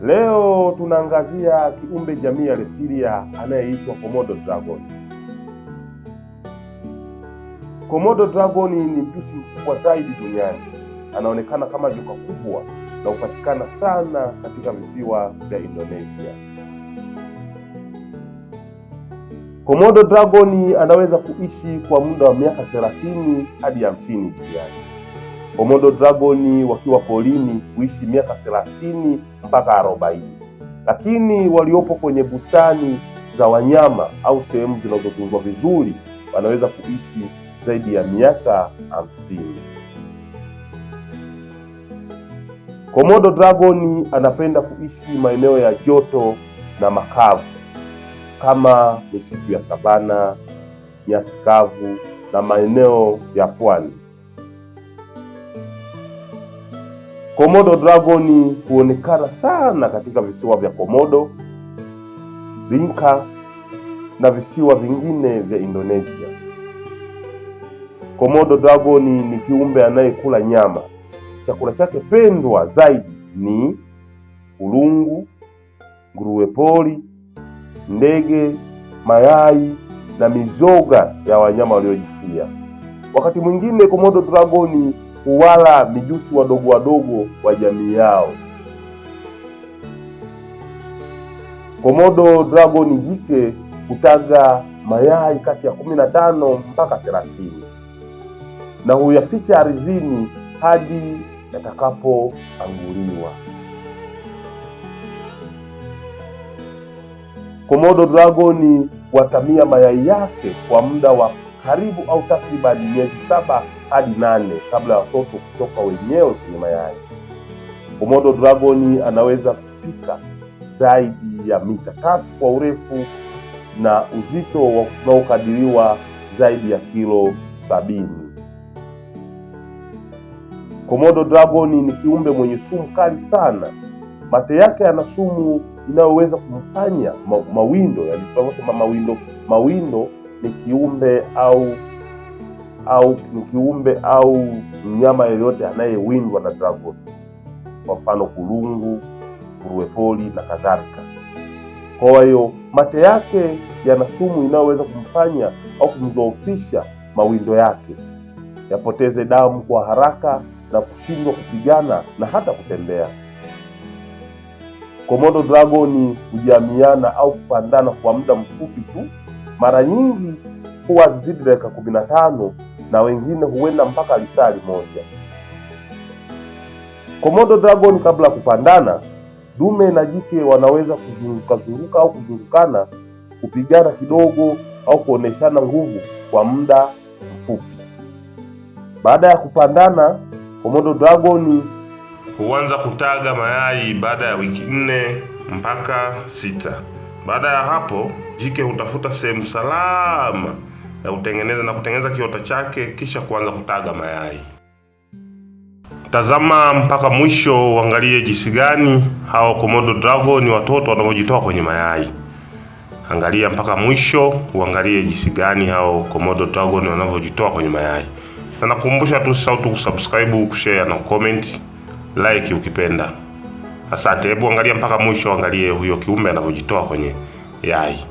Leo tunaangazia kiumbe jamii ya reptilia anayeitwa Komodo dragon. Komodo dragon ni mjusi mkubwa zaidi duniani. Anaonekana kama joka kubwa na hupatikana sana katika visiwa vya Indonesia. Komodo dragon anaweza kuishi kwa muda wa miaka 30 hadi 50 duniani. Komodo dragon wakiwa porini huishi miaka 30 mpaka 40, lakini waliopo kwenye bustani za wanyama au sehemu zinazotunzwa vizuri wanaweza kuishi zaidi ya miaka 50. Komodo dragon anapenda kuishi maeneo ya joto na makavu kama misitu ya savana, nyasi kavu na maeneo ya pwani. Komodo dragon huonekana sana katika visiwa vya Komodo, Bingka na visiwa vingine vya Indonesia. Komodo dragon ni kiumbe anayekula nyama. Chakula chake pendwa zaidi ni kulungu, nguruwe pori, ndege, mayai na mizoga ya wanyama waliojifia. Wakati mwingine Komodo dragon huwala mijusi wadogo wadogo wa jamii yao. Komodo dragon jike hutaga mayai kati ya 15 mpaka 30 na huyaficha ardhini hadi yatakapoanguliwa. Komodo dragon huatamia mayai yake kwa muda wa karibu au takribani miezi 7 hadi 8 kabla ya watoto kutoka wenyewe kwenye mayai. Komodo dragon anaweza kufika zaidi ya mita 3 kwa urefu na uzito unaokadiriwa zaidi ya kilo 70. Komodo dragon ni kiumbe mwenye sumu kali sana. Mate yake yana sumu inayoweza kumfanya mawindo, yani tunasema mawindo ni kiumbe au mnyama yeyote anayewindwa na dragon, kwa mfano kulungu, nguruwe pori na kadhalika. Kwa hiyo mate yake yana sumu inayoweza kumfanya au kumdhoofisha mawindo yake, yapoteze damu kwa haraka na kushindwa kupigana na hata kutembea. Komodo dragon hujamiana au kupandana kwa muda mfupi tu, mara nyingi huwa zidi dakika 15 na wengine huenda mpaka lisali moja. Komodo dragon kabla ya kupandana, dume na jike wanaweza kuzunguka au kuzungukana, kupigana kidogo au kuoneshana nguvu kwa muda mfupi. Baada ya kupandana, Komodo dragon huanza kutaga mayai baada ya wiki 4 mpaka 6. Baada ya hapo, jike hutafuta sehemu salama ya kutengeneza kiota chake kisha kuanza kutaga mayai. Tazama mpaka mwisho uangalie jinsi gani hao Komodo dragon watoto wanavyojitoa kwenye mayai. Angalia mpaka mwisho uangalie jinsi gani hao Komodo dragon wanavyojitoa kwenye mayai. Na nakukumbusha tu usisahau kusubscribe, kushare na comment, like ukipenda. Asante. Hebu angalia mpaka mwisho, angalie huyo kiumbe anavyojitoa kwenye yai.